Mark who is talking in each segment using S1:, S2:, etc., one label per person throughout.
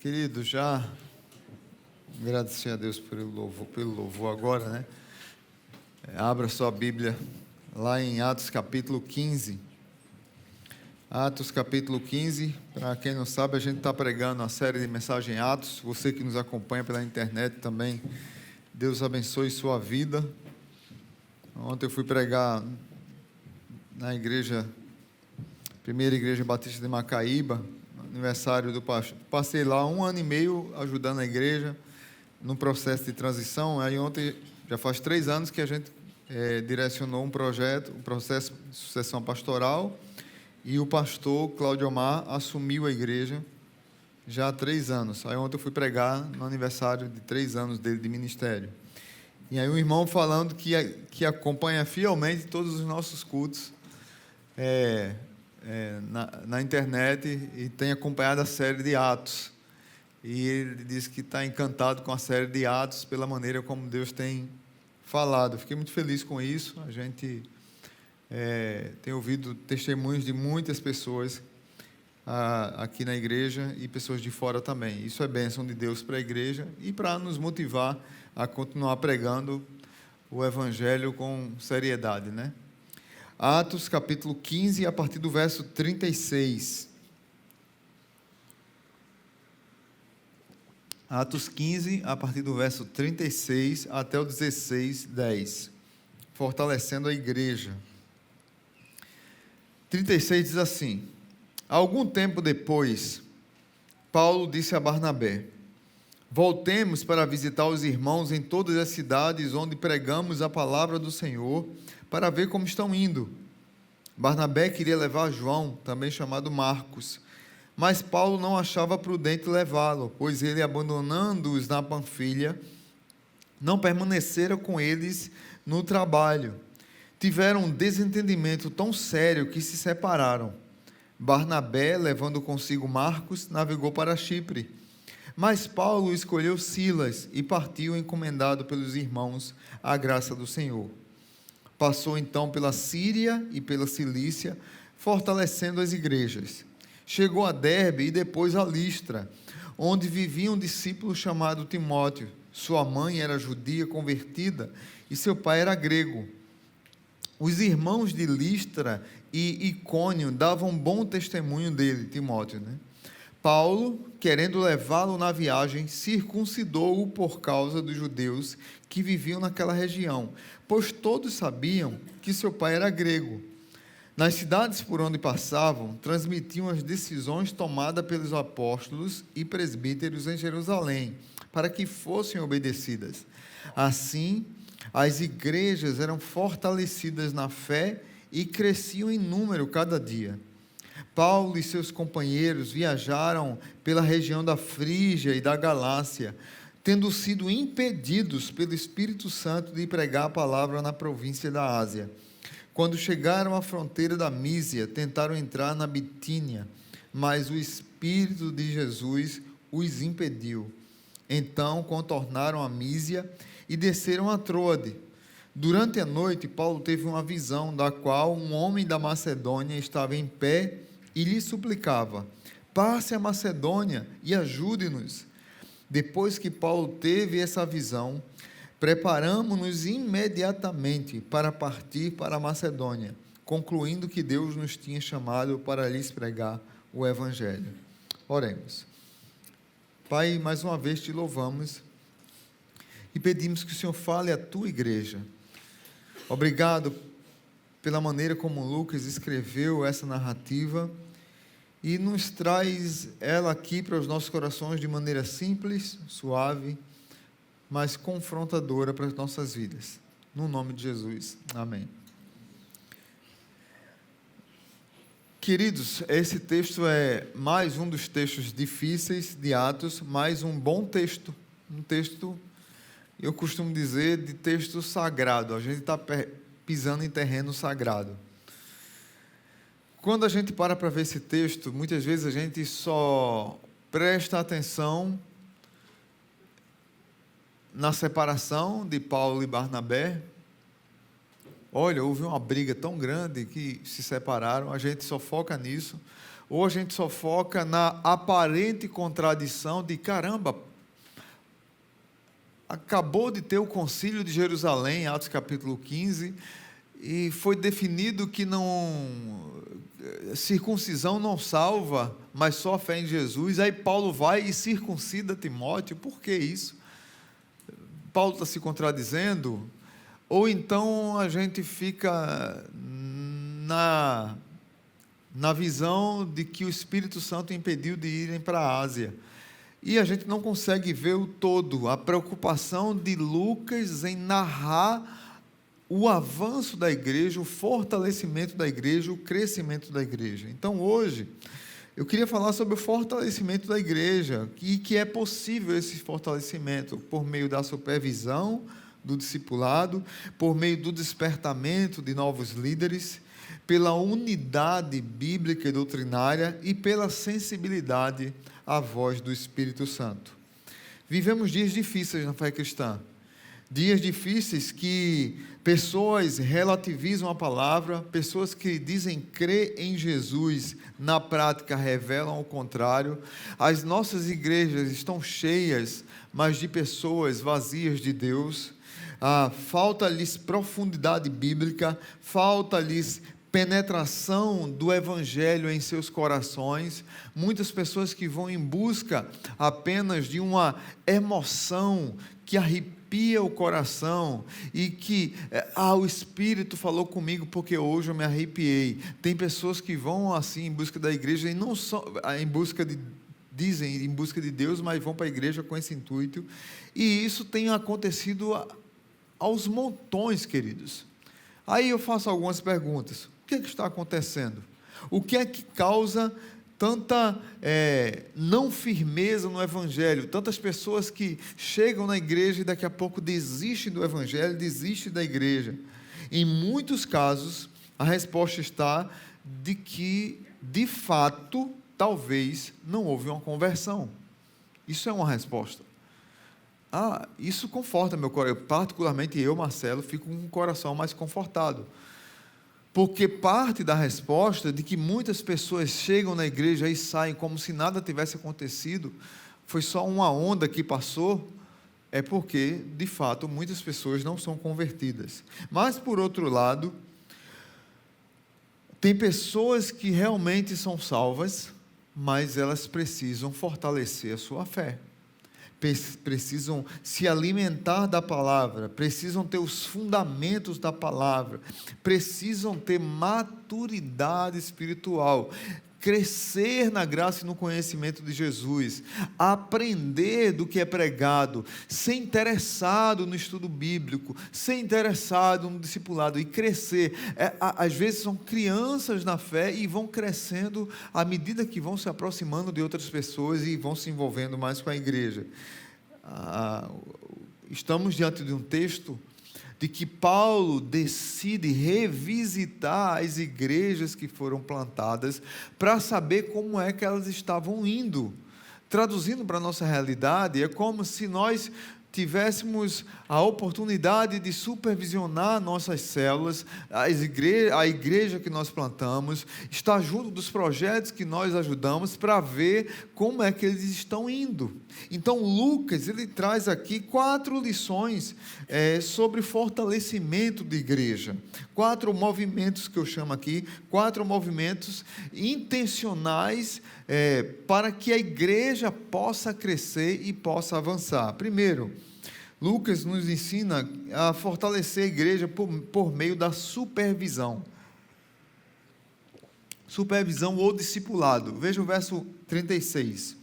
S1: Querido, já agradecer a Deus pelo louvor agora, né? Abra sua Bíblia lá em Atos capítulo 15. Atos capítulo 15, para quem não sabe, a gente está pregando uma série de mensagens em Atos. Você que nos acompanha pela internet também, Deus abençoe sua vida. Ontem eu fui pregar na igreja, primeira igreja batista de Macaíba, aniversário do pastor. Passei lá 1 ano e meio ajudando a igreja no processo de transição. Aí ontem, já faz 3 anos que a gente direcionou um projeto, um processo de sucessão pastoral, e o pastor Cláudio Omar assumiu a igreja já há 3 anos. Aí ontem eu fui pregar no aniversário de 3 anos dele de ministério. E aí um irmão falando que acompanha fielmente todos os nossos cultos na internet e tem acompanhado a série de Atos. E ele disse que está encantado com a série de Atos pela maneira como Deus tem falado. Fiquei muito feliz com isso. A gente tem ouvido testemunhos de muitas pessoas aqui na igreja e pessoas de fora também. Isso é bênção de Deus para a igreja e para nos motivar a continuar pregando o Evangelho com seriedade, né? Atos capítulo 15, a partir do verso 36. Atos 15, a partir do verso 36 até o 16:10. Fortalecendo a igreja. 36 diz assim: Algum tempo depois, Paulo disse a Barnabé: Voltemos para visitar os irmãos em todas as cidades onde pregamos a palavra do Senhor, para ver como estão indo. Barnabé queria levar João, também chamado Marcos, mas Paulo não achava prudente levá-lo, pois ele, abandonando-os na Panfilha, não permanecera com eles no trabalho. Tiveram um desentendimento tão sério que se separaram. Barnabé, levando consigo Marcos, navegou para Chipre. Mas Paulo escolheu Silas e partiu encomendado pelos irmãos à graça do Senhor. Passou então pela Síria e pela Cilícia, fortalecendo as igrejas. Chegou a Derbe e depois a Listra, onde vivia um discípulo chamado Timóteo. Sua mãe era judia convertida e seu pai era grego. Os irmãos de Listra e Icônio davam bom testemunho dele, Timóteo, né? Paulo, querendo levá-lo na viagem, circuncidou-o por causa dos judeus que viviam naquela região, pois todos sabiam que seu pai era grego. Nas cidades por onde passavam, transmitiam as decisões tomadas pelos apóstolos e presbíteros em Jerusalém, para que fossem obedecidas. Assim, as igrejas eram fortalecidas na fé e cresciam em número cada dia. Paulo e seus companheiros viajaram pela região da Frígia e da Galácia, tendo sido impedidos pelo Espírito Santo de pregar a palavra na província da Ásia. Quando chegaram à fronteira da Mísia, tentaram entrar na Bitínia, mas o Espírito de Jesus os impediu. Então contornaram a Mísia e desceram a Troade. Durante a noite, Paulo teve uma visão, da qual um homem da Macedônia estava em pé e lhe suplicava: passe a Macedônia e ajude-nos. Depois que Paulo teve essa visão, preparamo-nos imediatamente para partir para a Macedônia, concluindo que Deus nos tinha chamado para lhes pregar o Evangelho. Oremos. Pai, mais uma vez te louvamos e pedimos que o Senhor fale à tua igreja. Obrigado pela maneira como Lucas escreveu essa narrativa e nos traz ela aqui para os nossos corações de maneira simples, suave, mas confrontadora para as nossas vidas. No nome de Jesus. Amém. Queridos, esse texto é mais um dos textos difíceis de Atos, mais um bom texto. Um texto, eu costumo dizer, de texto sagrado. A gente está pisando em terreno sagrado. Quando a gente para ver esse texto, muitas vezes a gente só presta atenção na separação de Paulo e Barnabé. Olha, houve uma briga tão grande que se separaram, a gente só foca nisso. ou a gente só foca na aparente contradição de caramba, acabou de ter o Concílio de Jerusalém, Atos capítulo 15, e foi definido que circuncisão não salva, mas só a fé em Jesus. Aí Paulo vai e circuncida Timóteo. Por que isso? Paulo está se contradizendo? Ou então a gente fica na visão de que o Espírito Santo impediu de irem para a Ásia. E a gente não consegue ver o todo, a preocupação de Lucas em narrar o avanço da igreja, o fortalecimento da igreja, o crescimento da igreja. Então hoje, eu queria falar sobre o fortalecimento da igreja, e que é possível esse fortalecimento por meio da supervisão do discipulado, por meio do despertamento de novos líderes, pela unidade bíblica e doutrinária e pela sensibilidade à voz do Espírito Santo. Vivemos dias difíceis na fé cristã, dias difíceis que pessoas relativizam a palavra, pessoas que dizem crer em Jesus, na prática revelam o contrário. As nossas igrejas estão cheias, mas de pessoas vazias de Deus. Falta-lhes profundidade bíblica, falta-lhes penetração do Evangelho em seus corações. Muitas pessoas que vão em busca apenas de uma emoção que arrepia o coração e que, o Espírito falou comigo porque hoje eu me arrepiei. Tem pessoas que vão assim em busca da igreja e não só dizem em busca de Deus, mas vão para a igreja com esse intuito. E isso tem acontecido aos montões, queridos. Aí eu faço algumas perguntas. O que está acontecendo? O que é que causa tanta não firmeza no Evangelho? Tantas pessoas que chegam na igreja e daqui a pouco desistem do Evangelho, desistem da igreja. Em muitos casos, a resposta está de que, de fato, talvez não houve uma conversão. Isso é uma resposta. Isso conforta meu coração. Particularmente eu, Marcelo, fico com o coração mais confortado. Porque parte da resposta de que muitas pessoas chegam na igreja e saem como se nada tivesse acontecido, foi só uma onda que passou, é porque, de fato, muitas pessoas não são convertidas. Mas, por outro lado, tem pessoas que realmente são salvas, mas elas precisam fortalecer a sua fé. Precisam se alimentar da palavra, precisam ter os fundamentos da palavra, precisam ter maturidade espiritual, crescer na graça e no conhecimento de Jesus, aprender do que é pregado, ser interessado no estudo bíblico, ser interessado no discipulado e crescer. Às vezes são crianças na fé e vão crescendo à medida que vão se aproximando de outras pessoas e vão se envolvendo mais com a igreja. Estamos diante de um texto de que Paulo decide revisitar as igrejas que foram plantadas para saber como é que elas estavam indo. Traduzindo para a nossa realidade, é como se nós tivéssemos a oportunidade de supervisionar nossas células, a igreja que nós plantamos, estar junto dos projetos que nós ajudamos para ver como é que eles estão indo. Então Lucas, ele traz aqui 4 lições sobre fortalecimento de igreja, 4 movimentos que eu chamo aqui, 4 movimentos intencionais para que a igreja possa crescer e possa avançar. Primeiro, Lucas nos ensina a fortalecer a igreja por meio da supervisão. Supervisão ou discipulado. Veja o verso 36.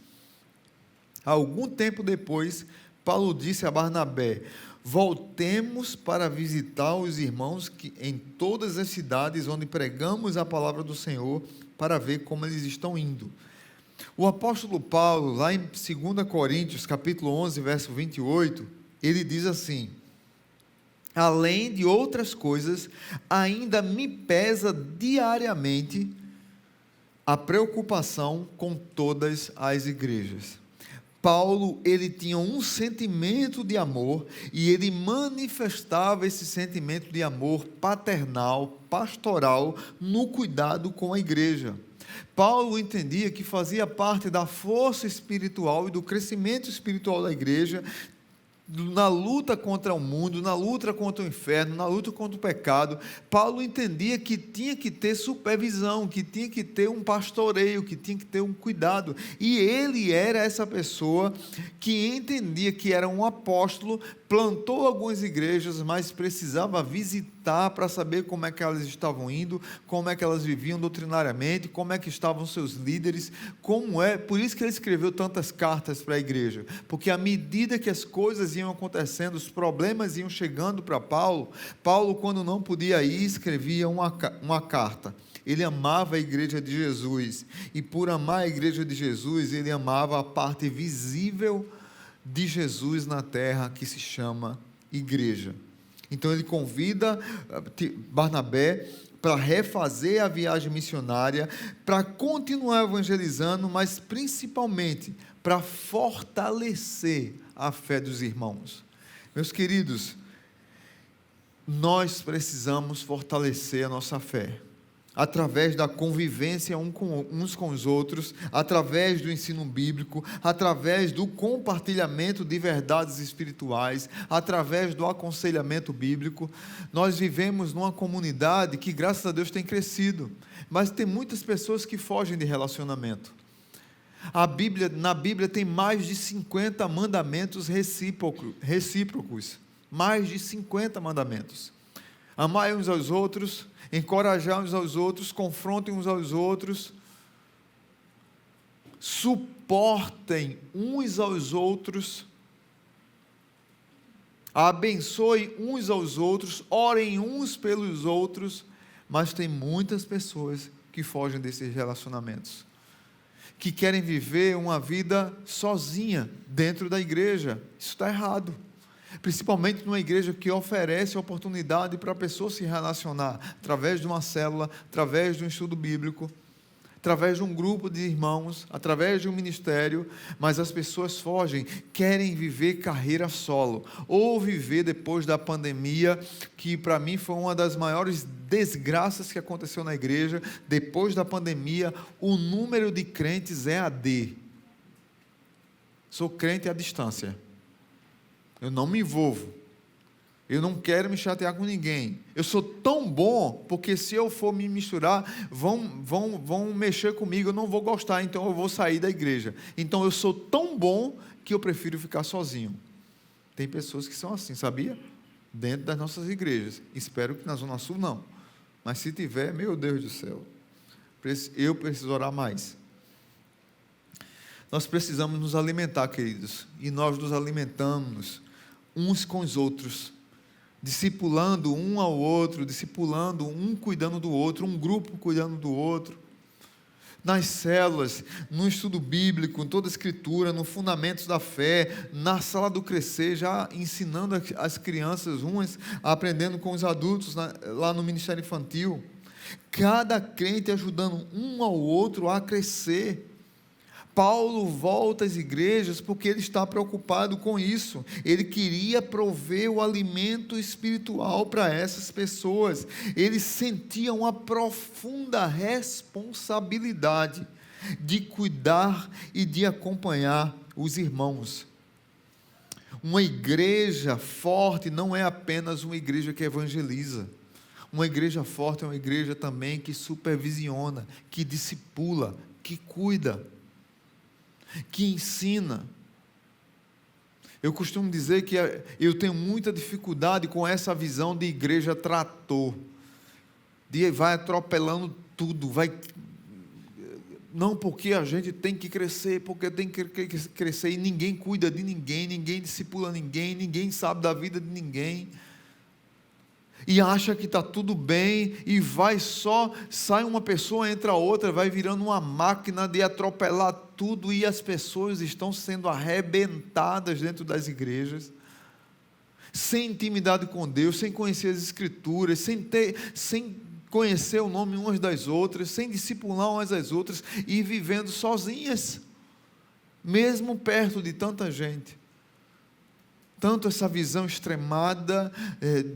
S1: Algum tempo depois, Paulo disse a Barnabé: voltemos para visitar os irmãos em todas as cidades onde pregamos a palavra do Senhor, para ver como eles estão indo. O apóstolo Paulo, lá em 2 Coríntios, capítulo 11, verso 28, ele diz assim: além de outras coisas, ainda me pesa diariamente a preocupação com todas as igrejas. Paulo, ele tinha um sentimento de amor e ele manifestava esse sentimento de amor paternal, pastoral, no cuidado com a igreja. Paulo entendia que fazia parte da força espiritual e do crescimento espiritual da igreja, na luta contra o mundo, na luta contra o inferno, na luta contra o pecado. Paulo entendia que tinha que ter supervisão, que tinha que ter um pastoreio, que tinha que ter um cuidado, e ele era essa pessoa que entendia que era um apóstolo, plantou algumas igrejas, mas precisava visitar para saber como é que elas estavam indo, como é que elas viviam doutrinariamente, como é que estavam seus líderes, por isso que ele escreveu tantas cartas para a igreja, porque à medida que as coisas iam acontecendo, os problemas iam chegando para Paulo, quando não podia ir, escrevia uma carta. Ele amava a igreja de Jesus, e por amar a igreja de Jesus, ele amava a parte visível de Jesus na terra, que se chama igreja. Então ele convida Barnabé para refazer a viagem missionária, para continuar evangelizando, mas principalmente para fortalecer a fé dos irmãos. Meus queridos, nós precisamos fortalecer a nossa fé, através da convivência uns com os outros, através do ensino bíblico, através do compartilhamento de verdades espirituais, através do aconselhamento bíblico. Nós vivemos numa comunidade que, graças a Deus, tem crescido, mas tem muitas pessoas que fogem de relacionamento. Na Bíblia tem mais de 50 mandamentos recíprocos, mais de 50 mandamentos. Amai uns aos outros, encorajar uns aos outros, confrontem uns aos outros, suportem uns aos outros, abençoem uns aos outros, orem uns pelos outros, mas tem muitas pessoas que fogem desses relacionamentos, que querem viver uma vida sozinha dentro da igreja. Isso está errado. Principalmente numa igreja que oferece oportunidade para a pessoa se relacionar, através de uma célula, através de um estudo bíblico, através de um grupo de irmãos, através de um ministério, mas as pessoas fogem, querem viver carreira solo, ou viver depois da pandemia, que para mim foi uma das maiores desgraças que aconteceu na igreja. Depois da pandemia, o número de crentes é EAD. Sou crente à distância. Eu não me envolvo, eu não quero me chatear com ninguém, eu sou tão bom, porque se eu for me misturar, vão mexer comigo, eu não vou gostar, então eu vou sair da igreja. Então eu sou tão bom, que eu prefiro ficar sozinho. Tem pessoas que são assim, sabia? Dentro das nossas igrejas. Espero que na Zona Sul não, mas se tiver, meu Deus do céu, eu preciso orar mais. Nós precisamos nos alimentar, queridos, e nós nos alimentamos uns com os outros, discipulando um ao outro, discipulando um cuidando do outro, um grupo cuidando do outro, nas células, no estudo bíblico, em toda a escritura, no fundamentos da fé, na sala do crescer, já ensinando as crianças, umas aprendendo com os adultos, lá no ministério infantil, cada crente ajudando um ao outro a crescer. Paulo volta às igrejas porque ele está preocupado com isso. Ele queria prover o alimento espiritual para essas pessoas. Ele sentia uma profunda responsabilidade de cuidar e de acompanhar os irmãos. Uma igreja forte não é apenas uma igreja que evangeliza. Uma igreja forte é uma igreja também que supervisiona, que discipula, que cuida, que ensina. Eu costumo dizer que eu tenho muita dificuldade com essa visão de igreja trator, vai atropelando tudo, não, porque a gente tem que crescer, porque tem que crescer, e ninguém cuida de ninguém, ninguém discipula ninguém, ninguém sabe da vida de ninguém, e acha que está tudo bem, e sai uma pessoa, entra outra, vai virando uma máquina de atropelar tudo, e as pessoas estão sendo arrebentadas dentro das igrejas, sem intimidade com Deus, sem conhecer as escrituras, sem conhecer o nome umas das outras, sem discipular umas das outras, e vivendo sozinhas, mesmo perto de tanta gente. Tanto essa visão extremada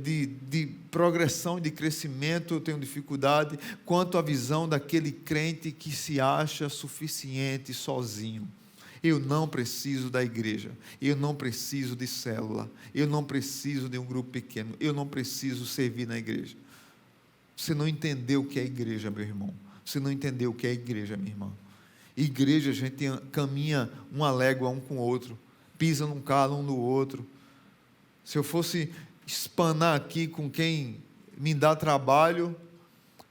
S1: de progressão e de crescimento eu tenho dificuldade, quanto a visão daquele crente que se acha suficiente sozinho. Eu não preciso da igreja, eu não preciso de célula, eu não preciso de um grupo pequeno, eu não preciso servir na igreja. Você não entendeu o que é igreja, meu irmão. Você não entendeu o que é igreja, minha irmã. Igreja, a gente caminha uma légua um com o outro, pisa num calo um no outro. Se eu fosse espanar aqui com quem me dá trabalho,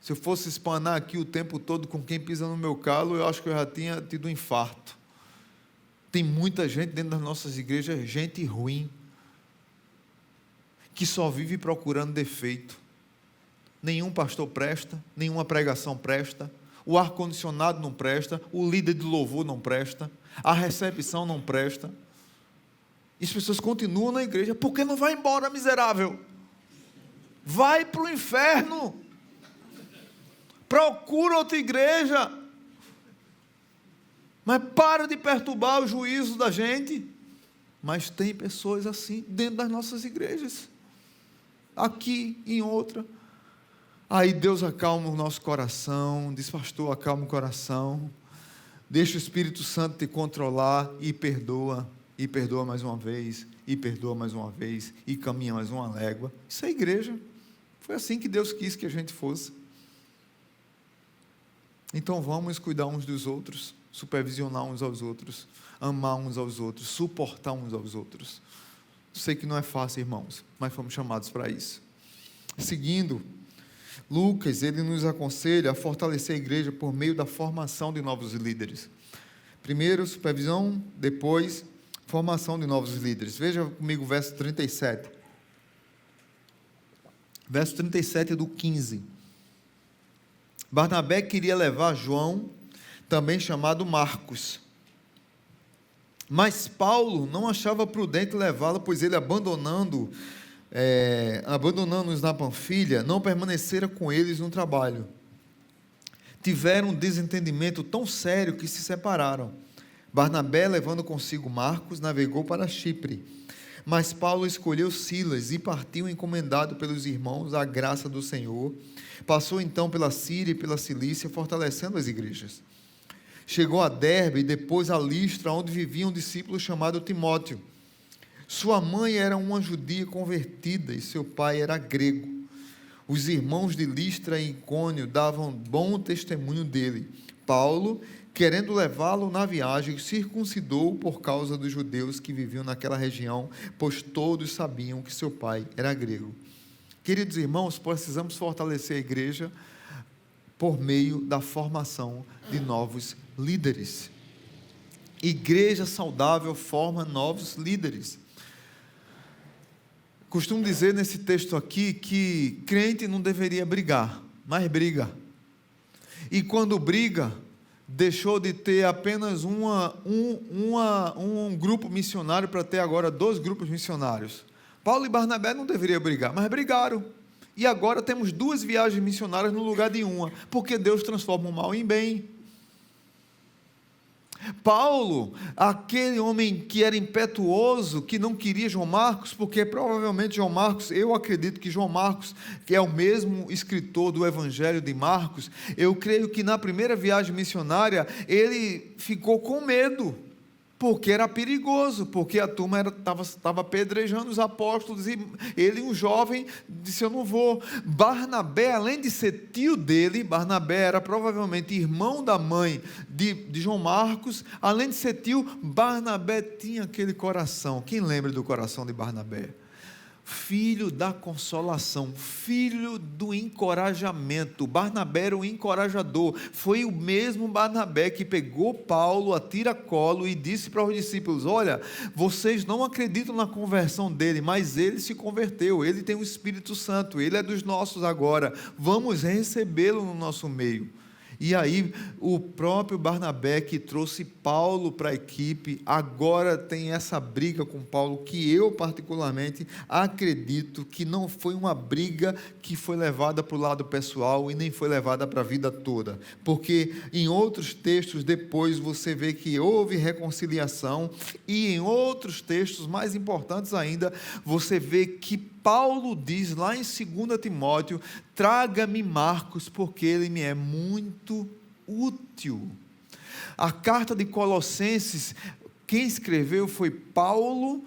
S1: se eu fosse espanar aqui o tempo todo com quem pisa no meu calo, eu acho que eu já tinha tido um infarto. Tem muita gente dentro das nossas igrejas, gente ruim, que só vive procurando defeito. Nenhum pastor presta, nenhuma pregação presta, o ar-condicionado não presta, o líder de louvor não presta, a recepção não presta. E as pessoas continuam na igreja. Por que não vai embora, miserável? Vai para o inferno. Procura outra igreja. Mas para de perturbar o juízo da gente. Mas tem pessoas assim dentro das nossas igrejas. Aqui, em outra. Aí Deus acalma o nosso coração. Diz, pastor, acalma o coração. Deixa o Espírito Santo te controlar e perdoa. E perdoa mais uma vez, e perdoa mais uma vez, e caminha mais uma légua. Isso é igreja. Foi assim que Deus quis que a gente fosse. Então vamos cuidar uns dos outros, supervisionar uns aos outros, amar uns aos outros, suportar uns aos outros. Sei que não é fácil, irmãos, mas fomos chamados para isso. Seguindo, Lucas, ele nos aconselha a fortalecer a igreja por meio da formação de novos líderes. Primeiro, supervisão, depois formação de novos líderes. Veja comigo o verso 37. Verso 37 do 15. Barnabé queria levar João, também chamado Marcos. Mas Paulo não achava prudente levá-lo, pois ele, abandonando-os na Panfilha, não permanecera com eles no trabalho. Tiveram um desentendimento tão sério que se separaram. Barnabé, levando consigo Marcos, navegou para Chipre. Mas Paulo escolheu Silas e partiu encomendado pelos irmãos à graça do Senhor. Passou então pela Síria e pela Cilícia, fortalecendo as igrejas. Chegou a Derbe e depois a Listra, onde vivia um discípulo chamado Timóteo. Sua mãe era uma judia convertida e seu pai era grego. Os irmãos de Listra e Icônio davam bom testemunho dele. Paulo, querendo levá-lo na viagem, circuncidou por causa dos judeus que viviam naquela região, pois todos sabiam que seu pai era grego. Queridos irmãos, precisamos fortalecer a igreja por meio da formação de novos líderes. Igreja saudável forma novos líderes. Costumo dizer nesse texto aqui que crente não deveria brigar, mas briga. E quando briga, deixou de ter apenas um grupo missionário para ter agora 2 grupos missionários. Paulo e Barnabé não deveriam brigar, mas brigaram. E agora temos 2 viagens missionárias no lugar de uma, porque Deus transforma o mal em bem. Paulo, aquele homem que era impetuoso, que não queria João Marcos, porque provavelmente João Marcos, eu acredito que João Marcos, que é o mesmo escritor do Evangelho de Marcos, eu creio que na primeira viagem missionária, ele ficou com medo, porque era perigoso, porque a turma estava apedrejando os apóstolos, e ele, um jovem, disse, eu não vou. Barnabé, além de ser tio dele, Barnabé era provavelmente irmão da mãe de João Marcos, além de ser tio, Barnabé tinha aquele coração. Quem lembra do coração de Barnabé? Filho da consolação, filho do encorajamento. Barnabé era o encorajador. Foi o mesmo Barnabé que pegou Paulo a tiracolo e disse para os discípulos, olha, vocês não acreditam na conversão dele, mas ele se converteu, ele tem o Espírito Santo, ele é dos nossos agora, vamos recebê-lo no nosso meio. E aí, o próprio Barnabé, que trouxe Paulo para a equipe, agora tem essa briga com Paulo, que eu particularmente acredito que não foi uma briga que foi levada para o lado pessoal e nem foi levada para a vida toda. Porque em outros textos depois você vê que houve reconciliação, e em outros textos mais importantes ainda, você vê que Paulo diz lá em 2 Timóteo: traga-me Marcos, porque ele me é muito útil. A carta de Colossenses, quem escreveu foi Paulo,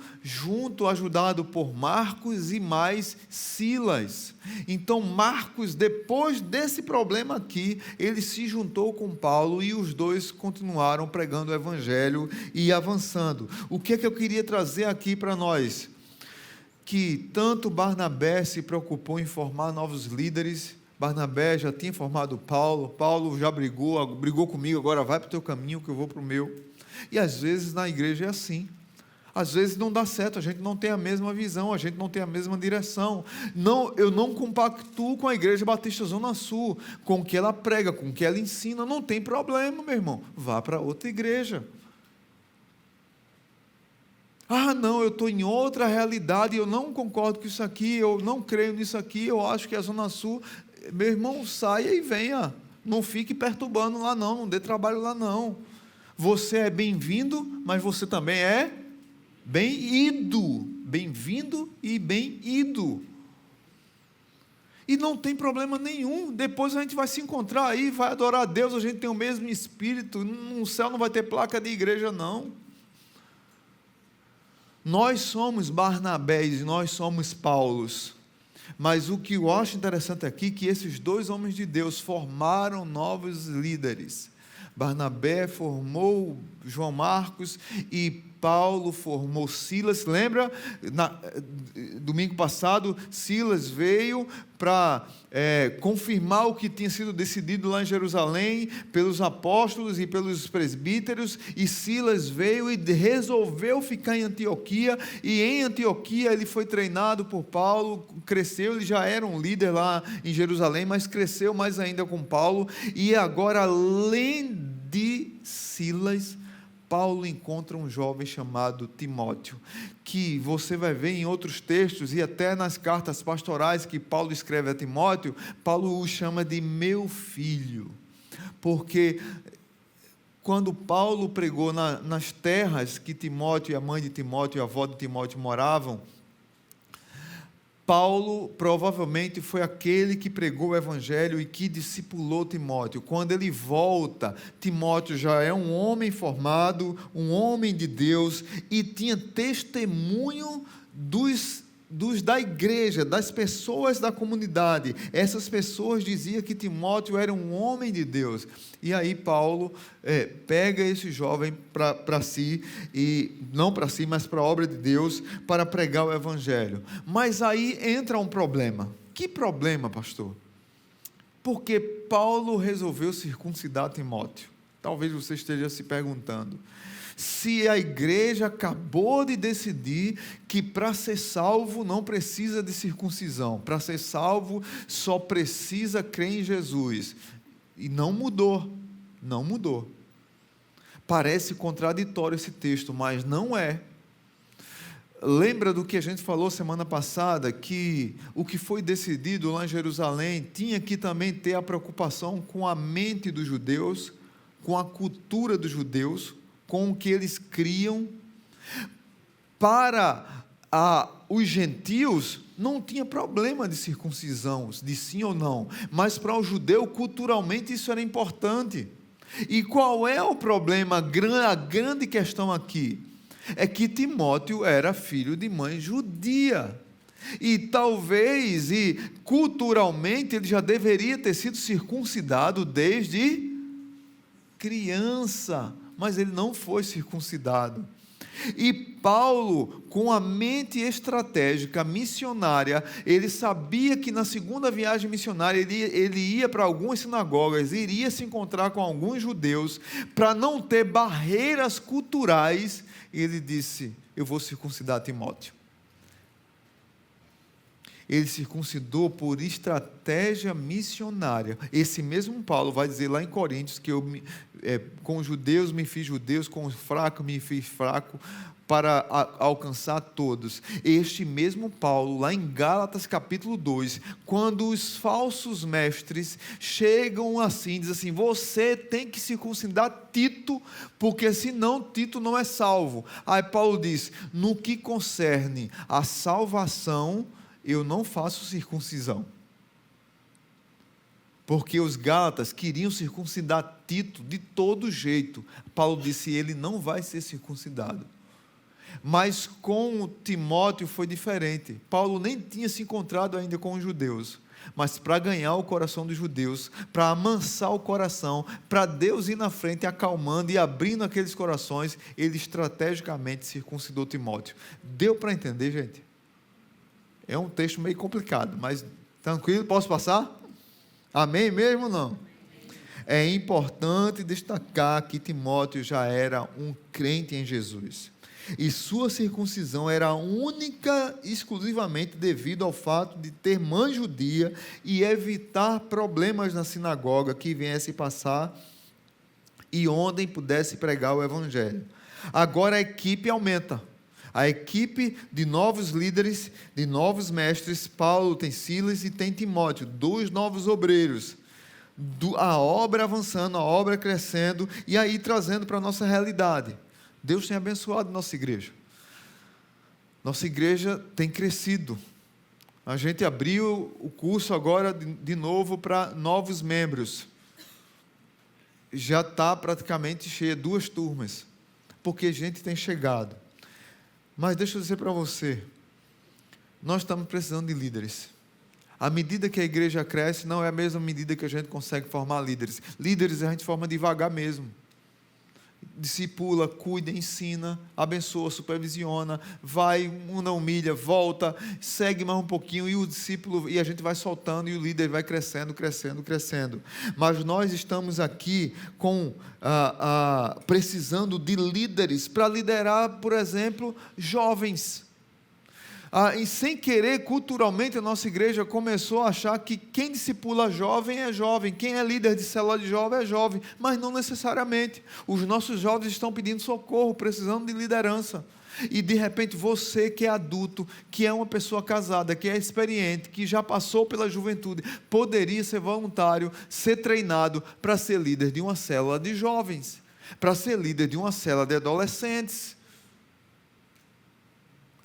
S1: ajudado por Marcos e mais Silas. Então Marcos, depois desse problema aqui, ele se juntou com Paulo e os dois continuaram pregando o evangelho e avançando. O que é que eu queria trazer aqui para nós? Que tanto Barnabé se preocupou em formar novos líderes. Barnabé já tinha formado Paulo, Paulo já brigou comigo, agora vai para o teu caminho que eu vou para o meu. E às vezes na igreja é assim, às vezes não dá certo, a gente não tem a mesma visão, a gente não tem a mesma direção. Eu não compactuo com a Igreja Batista Zona Sul, com o que ela prega, com o que ela ensina, não tem problema, meu irmão, vá para outra igreja. Ah, não, eu estou em outra realidade, eu não concordo com isso aqui, eu não creio nisso aqui, eu acho que é a Zona Sul. Meu irmão, saia e venha, não fique perturbando lá não dê trabalho lá não. Você é bem-vindo, mas você também é bem-ido, bem-vindo e bem-ido. E não tem problema nenhum, depois a gente vai se encontrar aí, vai adorar a Deus, a gente tem o mesmo espírito, no céu não vai ter placa de igreja não. Nós somos Barnabés, nós somos Paulos, mas o que eu acho interessante aqui é que esses dois homens de Deus formaram novos líderes. Barnabé formou João Marcos e Paulo formou Silas. Lembra? Domingo passado, Silas veio para confirmar o que tinha sido decidido lá em Jerusalém pelos apóstolos e pelos presbíteros, e Silas veio e resolveu ficar em Antioquia, e em Antioquia ele foi treinado por Paulo, cresceu, ele já era um líder lá em Jerusalém, mas cresceu mais ainda com Paulo, e agora, além de Silas, Paulo encontra um jovem chamado Timóteo, que você vai ver em outros textos, e até nas cartas pastorais que Paulo escreve a Timóteo, Paulo o chama de meu filho, porque quando Paulo pregou nas terras que Timóteo e a mãe de Timóteo e a avó de Timóteo moravam, Paulo provavelmente foi aquele que pregou o evangelho e que discipulou Timóteo. Quando ele volta, Timóteo já é um homem formado, um homem de Deus, e tinha testemunho dos da igreja, das pessoas da comunidade. Essas pessoas diziam que Timóteo era um homem de Deus. E aí Paulo pega esse jovem para si, e não para si, mas para a obra de Deus, para pregar o evangelho. Mas aí entra um problema. Que problema, pastor? Porque Paulo resolveu circuncidar Timóteo. Talvez você esteja se perguntando, se a igreja acabou de decidir que para ser salvo não precisa de circuncisão, para ser salvo só precisa crer em Jesus, e não mudou, parece contraditório esse texto, mas não é. Lembra do que a gente falou semana passada, que o que foi decidido lá em Jerusalém tinha que também ter a preocupação com a mente dos judeus, com a cultura dos judeus, com o que eles criam. Para os gentios não tinha problema de circuncisão, de sim ou não, mas para o judeu culturalmente isso era importante. E qual é o problema? A grande questão aqui é que Timóteo era filho de mãe judia, e talvez, culturalmente, ele já deveria ter sido circuncidado desde criança, mas ele não foi circuncidado. E Paulo, com a mente estratégica missionária, ele sabia que na segunda viagem missionária ele ia para algumas sinagogas, iria se encontrar com alguns judeus, para não ter barreiras culturais. Ele disse: eu vou circuncidar Timóteo. Ele circuncidou por estratégia missionária. Esse mesmo Paulo vai dizer lá em Coríntios que com os judeus me fiz judeus, com os fracos me fiz fraco, para alcançar todos. Este mesmo Paulo, lá em Gálatas capítulo 2, quando os falsos mestres chegam assim, diz assim: você tem que circuncidar Tito, porque senão Tito não é salvo. Aí Paulo diz: no que concerne a salvação, eu não faço circuncisão. Porque os gálatas queriam circuncidar Tito de todo jeito. Paulo disse: ele não vai ser circuncidado. Mas com Timóteo foi diferente. Paulo nem tinha se encontrado ainda com os judeus, mas para ganhar o coração dos judeus, para amansar o coração, para Deus ir na frente acalmando e abrindo aqueles corações, ele estrategicamente circuncidou Timóteo. Deu para entender, gente? É um texto meio complicado, mas tranquilo, posso passar? Amém mesmo ou não? É importante destacar que Timóteo já era um crente em Jesus. E sua circuncisão era única, exclusivamente devido ao fato de ter mãe judia e evitar problemas na sinagoga que viesse passar e onde pudesse pregar o evangelho. Agora a equipe aumenta. A equipe de novos líderes, de novos mestres. Paulo tem Silas e tem Timóteo, 2 novos obreiros. A obra avançando, a obra crescendo, e aí trazendo para a nossa realidade. Deus tem abençoado nossa igreja. Nossa igreja tem crescido. A gente abriu o curso agora de novo para novos membros. Já está praticamente cheia, 2 turmas, porque gente tem chegado. Mas deixa eu dizer para você, nós estamos precisando de líderes. À medida que a igreja cresce, não é a mesma medida que a gente consegue formar líderes. Líderes a gente forma devagar mesmo. Discipula, cuida, ensina, abençoa, supervisiona, vai, não humilha, volta, segue mais um pouquinho, e o discípulo, e a gente vai soltando, e o líder vai crescendo, crescendo, crescendo. Mas nós estamos aqui precisando de líderes para liderar, por exemplo, jovens. E sem querer, culturalmente, a nossa igreja começou a achar que quem discipula jovem é jovem, quem é líder de célula de jovem é jovem, mas não necessariamente. Os nossos jovens estão pedindo socorro, precisando de liderança. E de repente você que é adulto, que é uma pessoa casada, que é experiente, que já passou pela juventude, poderia ser voluntário, ser treinado para ser líder de uma célula de jovens, para ser líder de uma célula de adolescentes,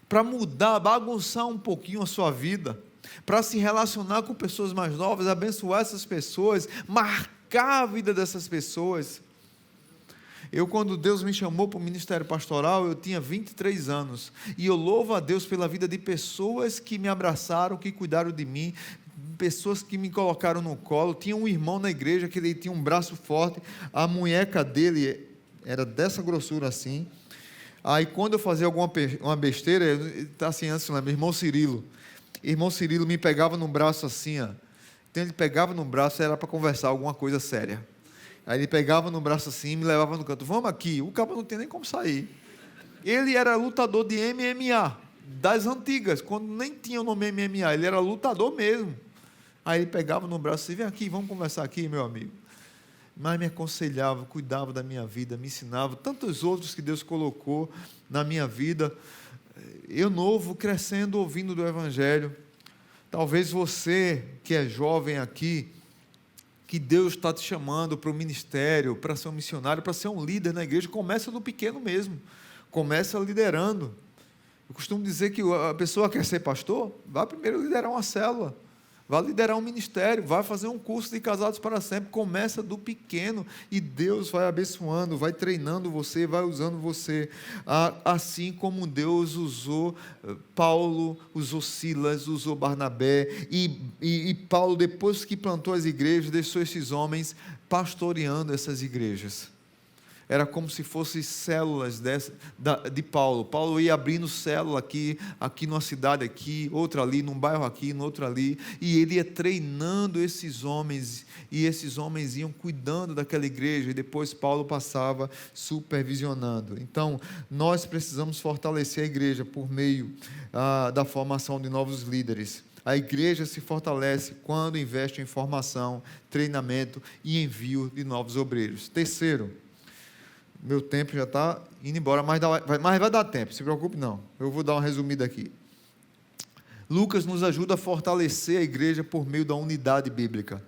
S1: para mudar, bagunçar um pouquinho a sua vida, para se relacionar com pessoas mais novas, abençoar essas pessoas, marcar a vida dessas pessoas. Quando Deus me chamou para o ministério pastoral, eu tinha 23 anos, e eu louvo a Deus pela vida de pessoas que me abraçaram, que cuidaram de mim, pessoas que me colocaram no colo. Tinha um irmão na igreja que ele tinha um braço forte, a munheca dele era dessa grossura assim. Aí quando eu fazia uma besteira, está assim antes, meu irmão Cirilo me pegava no braço assim, ó. Então ele pegava no braço, era para conversar alguma coisa séria. Aí ele pegava no braço assim e me levava no canto: vamos aqui. O cabo não tinha nem como sair. Ele era lutador de MMA, das antigas, quando nem tinha o nome MMA, ele era lutador mesmo. Aí ele pegava no braço e: vem aqui, vamos conversar aqui, meu amigo. Mas me aconselhava, cuidava da minha vida, me ensinava, tantos outros que Deus colocou na minha vida. Eu novo, crescendo, ouvindo do Evangelho. Talvez você que é jovem aqui, que Deus está te chamando para o ministério, para ser um missionário, para ser um líder na igreja, começa do pequeno mesmo, começa liderando. Eu costumo dizer que a pessoa quer ser pastor, vai primeiro liderar uma célula, vai liderar um ministério, vai fazer um curso de casados para sempre. Começa do pequeno e Deus vai abençoando, vai treinando você, vai usando você, assim como Deus usou Paulo, usou Silas, usou Barnabé, e Paulo, depois que plantou as igrejas, deixou esses homens pastoreando essas igrejas. Era como se fossem células de Paulo. Paulo ia abrindo célula aqui numa cidade aqui, outra ali, num bairro aqui, no outro ali, e ele ia treinando esses homens, e esses homens iam cuidando daquela igreja, e depois Paulo passava supervisionando. Então, nós precisamos fortalecer a igreja por meio da formação de novos líderes. A igreja se fortalece quando investe em formação, treinamento e envio de novos obreiros. Terceiro, meu tempo já está indo embora, mas vai dar tempo, se preocupe não. Eu vou dar uma resumida aqui. Lucas nos ajuda a fortalecer a igreja por meio da unidade bíblica.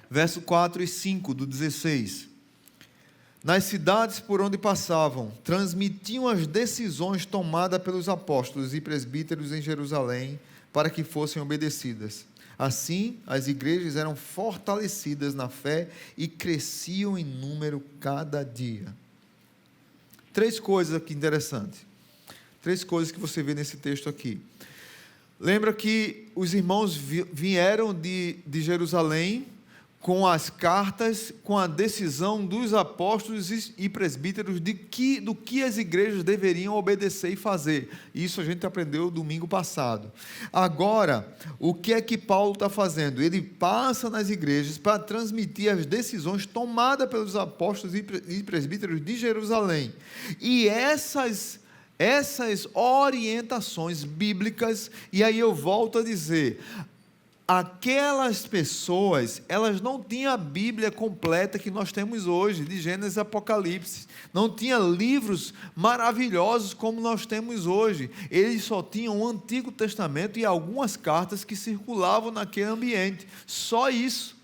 S1: Verso 4 e 5 do 16. Nas cidades por onde passavam, transmitiam as decisões tomadas pelos apóstolos e presbíteros em Jerusalém para que fossem obedecidas. Assim, as igrejas eram fortalecidas na fé e cresciam em número cada dia. Três coisas aqui interessantes. Três coisas que você vê nesse texto aqui. Lembra que os irmãos vieram de Jerusalém com as cartas, com a decisão dos apóstolos e presbíteros do que as igrejas deveriam obedecer e fazer. Isso a gente aprendeu domingo passado. Agora, o que é que Paulo está fazendo? Ele passa nas igrejas para transmitir as decisões tomadas pelos apóstolos e presbíteros de Jerusalém. E essas orientações bíblicas, e aí eu volto a dizer, aquelas pessoas, elas não tinham a Bíblia completa que nós temos hoje, de Gênesis e Apocalipse, não tinha livros maravilhosos como nós temos hoje, eles só tinham o Antigo Testamento e algumas cartas que circulavam naquele ambiente, só isso.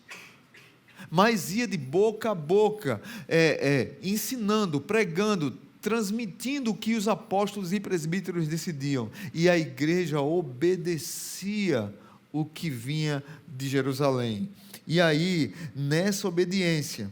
S1: Mas ia de boca a boca, ensinando, pregando, transmitindo o que os apóstolos e presbíteros decidiam, e a igreja obedecia o que vinha de Jerusalém. E aí, nessa obediência,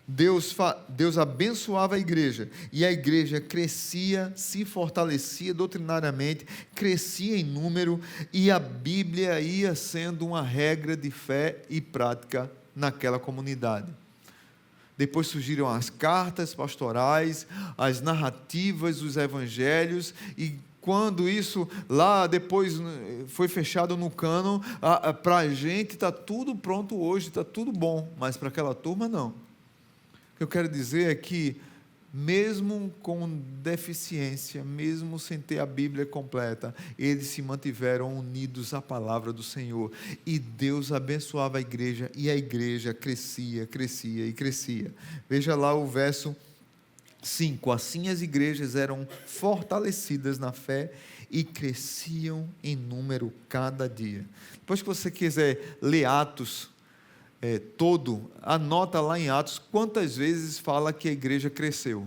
S1: Deus abençoava a igreja, e a igreja crescia, se fortalecia doutrinariamente, crescia em número, e a Bíblia ia sendo uma regra de fé e prática naquela comunidade. Depois surgiram as cartas pastorais, as narrativas, os evangelhos, e quando isso lá depois foi fechado no cânon, para a gente está tudo pronto hoje, está tudo bom, mas para aquela turma não. O que eu quero dizer é que, mesmo com deficiência, mesmo sem ter a Bíblia completa, eles se mantiveram unidos à palavra do Senhor, e Deus abençoava a igreja, e a igreja crescia, crescia e crescia. Veja lá o verso 5, assim as igrejas eram fortalecidas na fé e cresciam em número cada dia. Depois que você quiser ler Atos todo, anota lá em Atos quantas vezes fala que a igreja cresceu.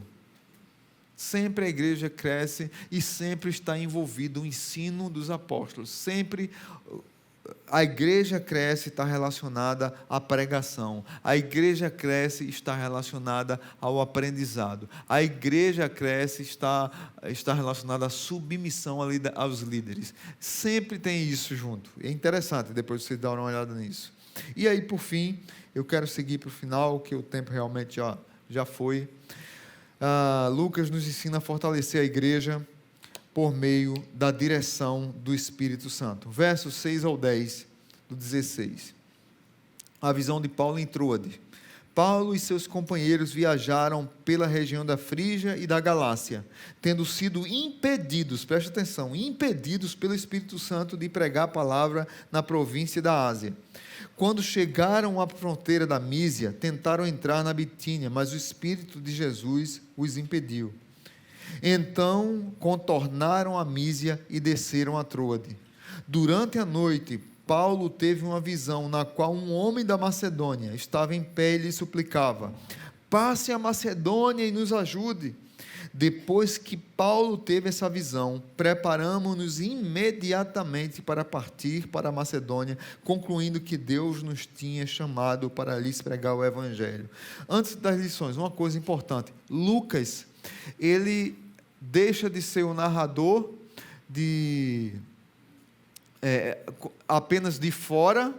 S1: Sempre a igreja cresce e sempre está envolvido o ensino dos apóstolos, sempre a igreja cresce, está relacionada à pregação. A igreja cresce, está relacionada ao aprendizado. A igreja cresce, está relacionada à submissão aos líderes. Sempre tem isso junto. É interessante depois você dar uma olhada nisso. E aí, por fim, eu quero seguir para o final, que o tempo realmente já foi. Lucas nos ensina a fortalecer a igreja por meio da direção do Espírito Santo. Versos 6 ao 10, do 16. A visão de Paulo em Troade. Paulo e seus companheiros viajaram pela região da Frígia e da Galácia, tendo sido impedidos, preste atenção, impedidos pelo Espírito Santo de pregar a palavra na província da Ásia. Quando chegaram à fronteira da Mísia, tentaram entrar na Bitínia, mas o Espírito de Jesus os impediu. Então contornaram a Mísia e desceram a Troade. Durante a noite, Paulo teve uma visão na qual um homem da Macedônia estava em pé e lhe suplicava: passe a Macedônia e nos ajude. Depois que Paulo teve essa visão, preparamos-nos imediatamente para partir para a Macedônia, concluindo que Deus nos tinha chamado para lhes pregar o Evangelho. Antes das lições, uma coisa importante: Lucas, ele deixa de ser o narrador apenas de fora,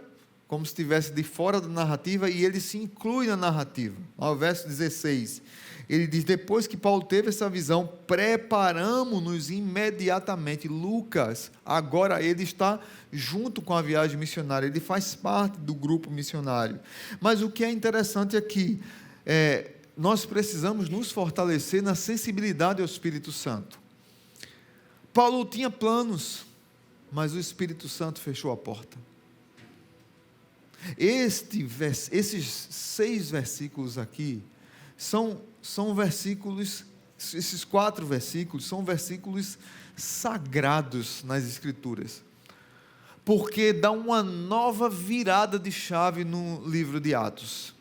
S1: como se estivesse de fora da narrativa, e ele se inclui na narrativa. Ao verso 16, ele diz: depois que Paulo teve essa visão, preparamos-nos imediatamente. Lucas, agora ele está junto com a viagem missionária, ele faz parte do grupo missionário. Mas o que é interessante aqui, nós precisamos nos fortalecer na sensibilidade ao Espírito Santo. Paulo tinha planos, mas o Espírito Santo fechou a porta. Esses 6 versículos aqui são versículos, esses 4 versículos são versículos sagrados nas Escrituras, porque dá uma nova virada de chave no livro de Atos.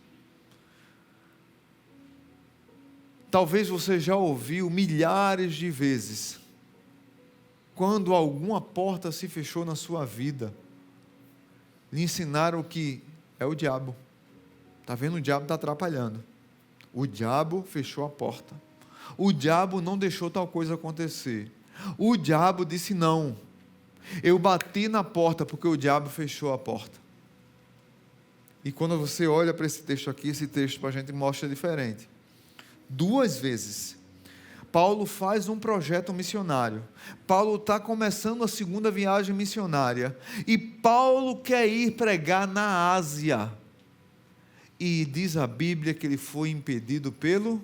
S1: Talvez você já ouviu milhares de vezes, quando alguma porta se fechou na sua vida, lhe ensinaram que é o diabo. Está vendo? O diabo está atrapalhando. O diabo fechou a porta. O diabo não deixou tal coisa acontecer. O diabo disse não. Eu bati na porta porque o diabo fechou a porta. E quando você olha para esse texto aqui, esse texto para a gente mostra diferente. 2 vezes, Paulo faz um projeto missionário. Paulo está começando a 2ª viagem missionária. E Paulo quer ir pregar na Ásia. E diz a Bíblia que ele foi impedido pelo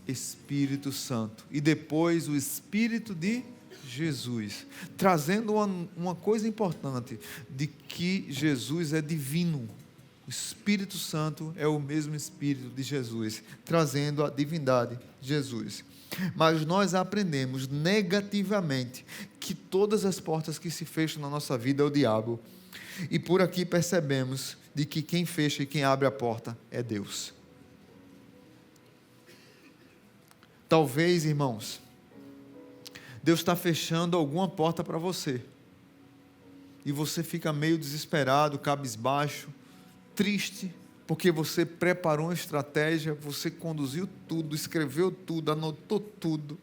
S1: Espírito Santo. E depois o Espírito de Jesus. Trazendo uma coisa importante, de que Jesus é divino. O Espírito Santo é o mesmo Espírito de Jesus, trazendo a divindade de Jesus. Mas nós aprendemos negativamente que todas as portas que se fecham na nossa vida é o diabo. E por aqui percebemos de que quem fecha e quem abre a porta é Deus. Talvez, irmãos, Deus está fechando alguma porta para você. E você fica meio desesperado, cabisbaixo, triste, porque você preparou uma estratégia, você conduziu tudo, escreveu tudo, anotou tudo,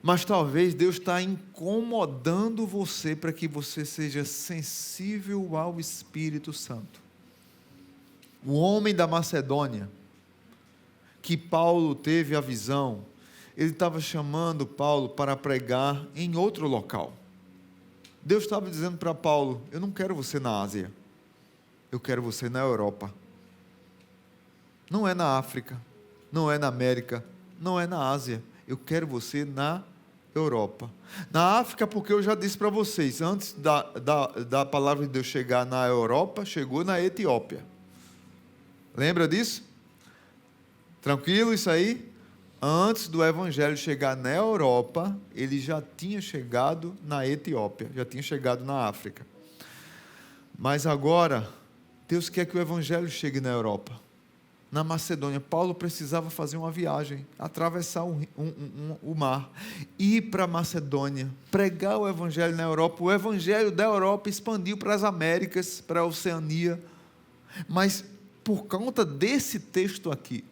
S1: mas talvez Deus está incomodando você para que você seja sensível ao Espírito Santo. O homem da Macedônia, que Paulo teve a visão, ele estava chamando Paulo para pregar em outro local. Deus estava dizendo para Paulo: eu não quero você na Ásia, eu quero você na Europa. Não é na África, não é na América, não é na Ásia. Eu quero você na Europa. Na África, porque eu já disse para vocês, antes da palavra de Deus chegar na Europa, chegou na Etiópia. Lembra disso? Tranquilo isso aí? Antes do Evangelho chegar na Europa, ele já tinha chegado na Etiópia, já tinha chegado na África. Mas agora, Deus quer que o Evangelho chegue na Europa. Na Macedônia, Paulo precisava fazer uma viagem, atravessar o mar, ir para a Macedônia, pregar o Evangelho na Europa. O Evangelho da Europa expandiu para as Américas, para a Oceania. Mas por conta desse texto aqui,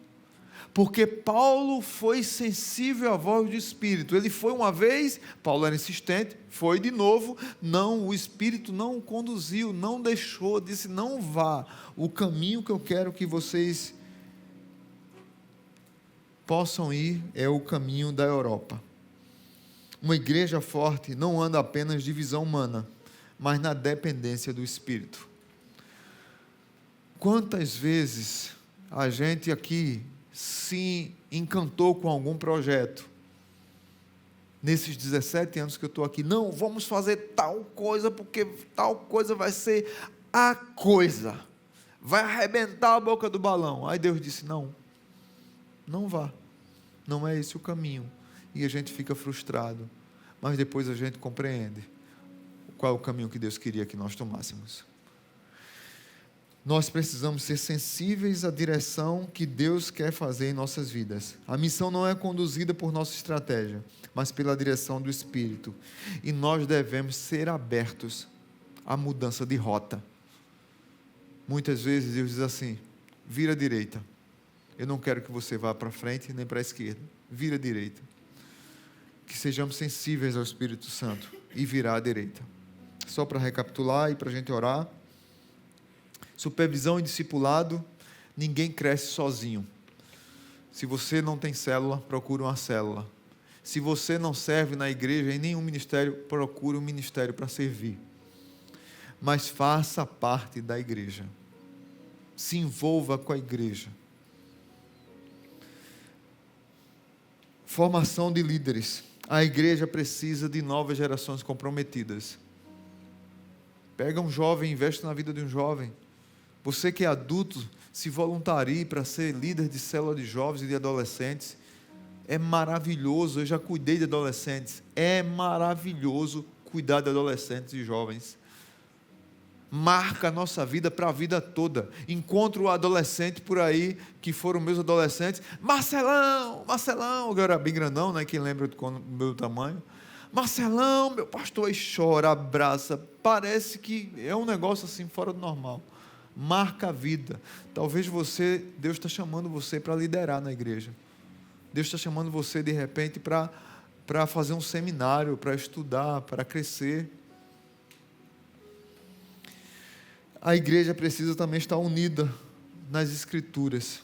S1: porque Paulo foi sensível à voz do Espírito. Ele foi uma vez, Paulo era insistente, foi de novo, não, o Espírito não o conduziu, não deixou, disse: não vá, o caminho que eu quero que vocês possam ir é o caminho da Europa. Uma igreja forte não anda apenas de visão humana, mas na dependência do Espírito. Quantas vezes a gente aqui se encantou com algum projeto, nesses 17 anos que eu estou aqui, não, vamos fazer tal coisa, porque tal coisa vai ser a coisa, vai arrebentar a boca do balão. Aí Deus disse: não, não vá, não é esse o caminho. E a gente fica frustrado, mas depois a gente compreende qual é o caminho que Deus queria que nós tomássemos. Nós precisamos ser sensíveis à direção que Deus quer fazer em nossas vidas. A missão não é conduzida por nossa estratégia, mas pela direção do Espírito. E nós devemos ser abertos à mudança de rota. Muitas vezes Deus diz assim: vira à direita. Eu não quero que você vá para frente nem para a esquerda. Vira à direita. Que sejamos sensíveis ao Espírito Santo e virar à direita. Só para recapitular e para a gente orar. Supervisão e discipulado, ninguém cresce sozinho. Se você não tem célula, procure uma célula. Se você não serve na igreja, em nenhum ministério, procure um ministério para servir. Mas faça parte da igreja. Se envolva com a igreja. Formação de líderes. A igreja precisa de novas gerações comprometidas. Pega um jovem, investe na vida de um jovem. Você que é adulto, se voluntarie para ser líder de célula de jovens e de adolescentes. É maravilhoso, eu já cuidei de adolescentes. É maravilhoso cuidar de adolescentes e jovens. Marca a nossa vida para a vida toda. Encontro adolescente por aí, que foram meus adolescentes. Marcelão, eu era bem grandão, né? Quem lembra do meu tamanho? Marcelão, meu pastor, aí chora, abraça. Parece que é um negócio assim fora do normal. Marca a vida. Talvez Deus está chamando você para liderar na igreja. Deus está chamando você de repente para fazer um seminário, para estudar, para crescer. A igreja precisa também estar unida nas Escrituras.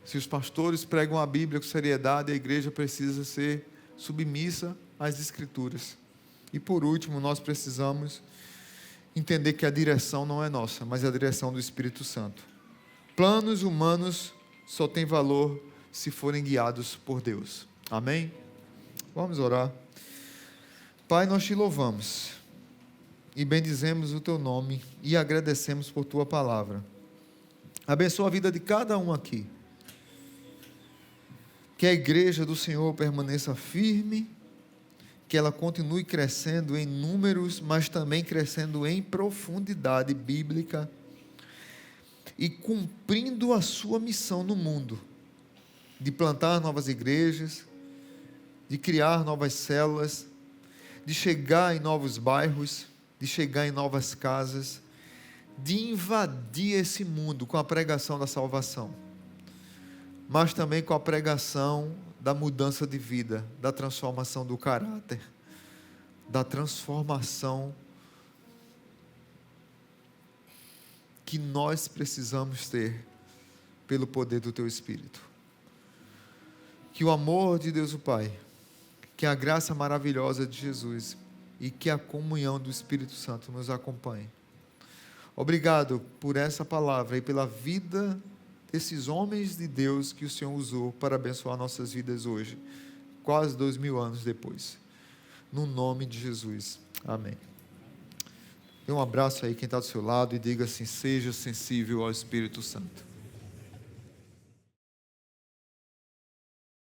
S1: Se os pastores pregam a Bíblia com seriedade, a igreja precisa ser submissa às Escrituras. E por último, nós precisamos entender que a direção não é nossa, mas é a direção do Espírito Santo. Planos humanos só têm valor se forem guiados por Deus. Amém? Vamos orar. Pai, nós te louvamos e bendizemos o teu nome e agradecemos por tua palavra. Abençoa a vida de cada um aqui. Que a igreja do Senhor permaneça firme, que ela continue crescendo em números, mas também crescendo em profundidade bíblica e cumprindo a sua missão no mundo, de plantar novas igrejas, de criar novas células, de chegar em novos bairros, de chegar em novas casas, de invadir esse mundo com a pregação da salvação, mas também com a pregação da mudança de vida, da transformação do caráter, da transformação que nós precisamos ter pelo poder do Teu Espírito. Que o amor de Deus o Pai, que a graça maravilhosa de Jesus e que a comunhão do Espírito Santo nos acompanhe. Obrigado por essa palavra e pela vida desses homens de Deus que o Senhor usou para abençoar nossas vidas hoje, quase 2000 anos depois. No nome de Jesus. Amém. Dê um abraço aí quem está do seu lado e diga assim: seja sensível ao Espírito Santo.